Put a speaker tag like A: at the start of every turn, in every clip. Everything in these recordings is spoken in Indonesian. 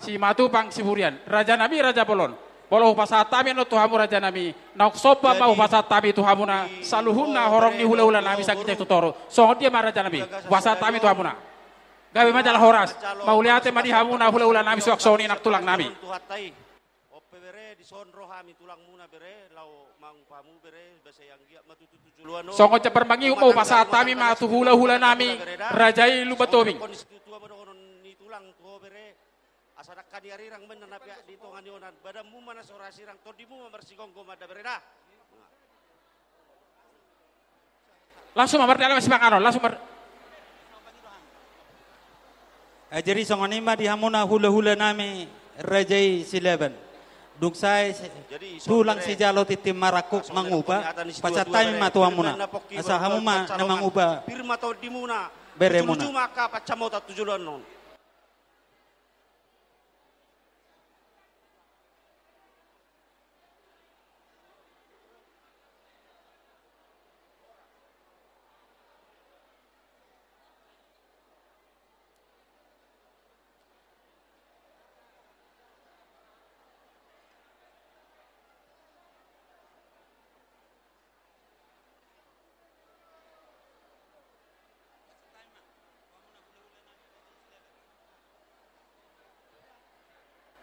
A: si matupang si burian. Raja nami raja bolon. Bolo pasatami no tuhamu raja nami. Nauk sopa mau pasatami tuhamuna. Saluhuna horong ni hula-hula nami sakit tutoro. So dia mah raja nami. Pasatami tuhamuna. Gawe majalah horas. Mau lihat mah dihamuna hula-hula nami suak soni nak tulang nami. Songo cepar mangi mau pasatami mah tu hula-hula nami. Rajai lubatobing.
B: Asadak kadiarirang menanap ya di tonganionan badamu mana sorasirang todimu membersihkan gomada bereda.
A: Langsung mamar dalam sipanganon, langsung
C: Jadi songonima dihamuna hula-hula nami rajai silaban. Duksai tulang si jalo titim marakuk manguba pacatai matuamuna. Asa hamuma na manguba.
B: Firma todimuna.
C: Beremuna.
B: Cuma ka pacamota tujuan non.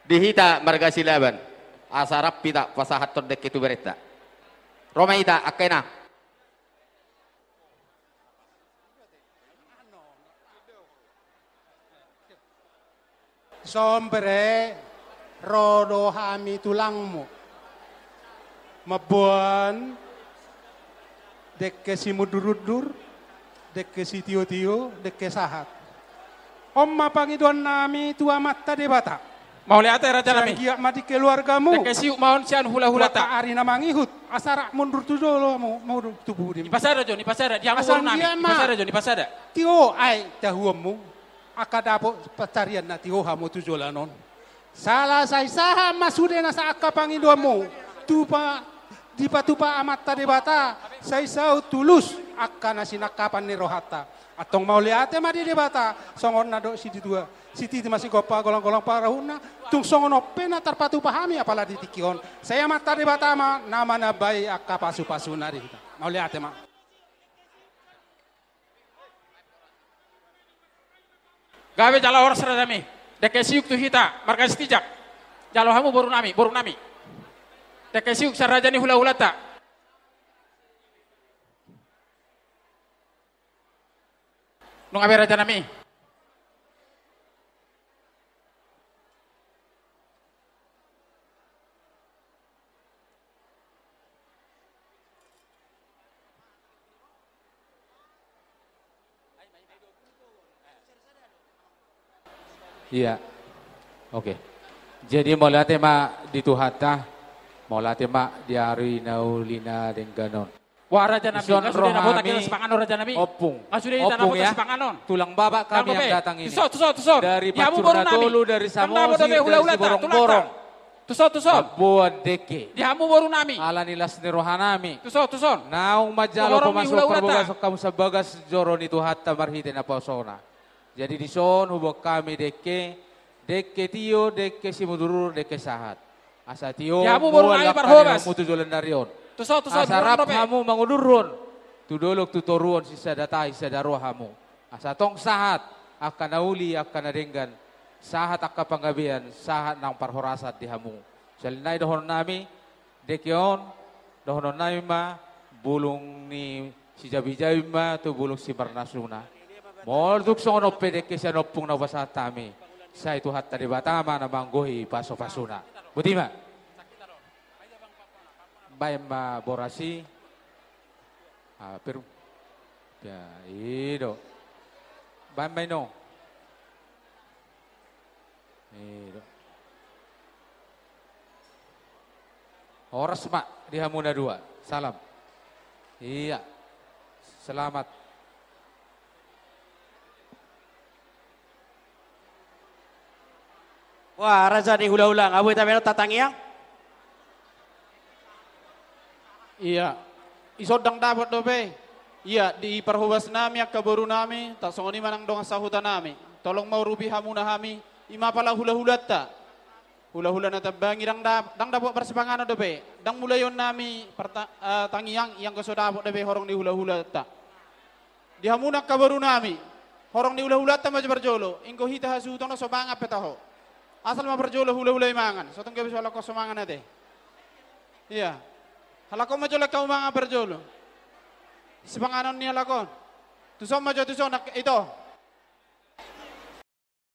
D: Dihita marga silaban asarap pita pasahat todek itu berita Roma ita akena
E: Sombere rodo hami tulangmu mabuan dekke si mudurudur dekke si tio-tio dekke sahat Omma pangiduan nami tua mata debata
A: mau lihat raja nami.
E: Giak mati keluargamu.
A: Dekke siu maun sian hula-hula ta.
E: Ari na mangihut. Asarak mundur tu dolo mau tubuh di.
A: Di pasada Jo, di pasada. Di amur nami. Di pasada Jo, di pasada.
E: Tio ai tahuamu. Akadapo pacarian na tio hamu tu jolanon. Salah sai saha masude na sa akapangiduamu. Tupa di patupa amat tade bata. Sai sau tulus akan nasinakapan ni rohata. Atong mau lihat mah di debata. Songon nado si dua. Siti masih gopa golong-golong parahuna tung songono pena terpatu pahami apalah di tikion saya mata di batama nama nabai akka pasu-pasuna di kita mau lihat mak gawe jalo horas radami deke siuk tu hita markas tijak jalo hamu boru nami deke siuk sarajani hula-hula ta nung abe raja nami
F: Iya, oke. Jadi mau lihat tema di Tuhata, mau lihat tema di hari naulina dengan
A: wah raja nami, nggak sudah nabota kita sepanganon raja nami.
F: Opung,
A: nggak sudah kita nabota sepanganon.
F: Tulang babak kami yang datang ini.
A: Tusor.
F: Dari Pacurna Tolu, dari Samosi, dari Borong-Borong.
A: Tusor.
F: Buat deke.
A: Di hamu baru nami.
F: Alanilas ni rohanami.
A: Tusor.
F: Naung majalo pemasok perbugasok kamu sebagas joron itu hatta marhite na pausona. Jadi di son hubok kami deke tio, deke simudurur, deke sahat. Asa tio
A: bual lakani
F: mutu jolan darion.
A: Tusor.
F: Asa rap hamu mangudurun. Tudolok tutoruon sisa datai sisa daruah hamu. Asa tong sahat akan nauli akan nadenggan. Sahat akka panggabian, sahat nang parhorasat di hamu. Salinay dohon nami, dekeon, dohon nami ma, bulung ni si jabi-jabi ma, tu bulung si Barnasuna. Morduk songo pede ke siya nopung na basa tami. Sa itu hatta di batama na manggohi paso-pasuna. Butima. Bayam ma borasi. Pero ya ido. Bayam no. Ido. Oras mak di Hamuna 2. Salam. Iya. Selamat.
B: Wah, raja di hula-hula, ngabu kita menot tatang yang?
G: Iya, isodang dapat dobe. Iya, di perhubas nami, kabaru nami, tak songoni manang dong sahutan nami. Tolong mau rubi hamuna hami, ima pala hula-hula ta. Hula-hula na tabangi dang dapat persepangan dobe. Dang mulayon nami tangiang yang kesodapot dobe horong di hula-hula ta. Di hamunak kabaru nami. Horong di hula-hula ta maja berjolo. Ingko hita hasutong na sobanga petaho. Asal ma berjolo hula-hula imangan. Sotong gabi soal ko somangan nate. Iya. Halako majola kau mga berjolo. Sepanganon niya lakon. Tuson majo tuson ito.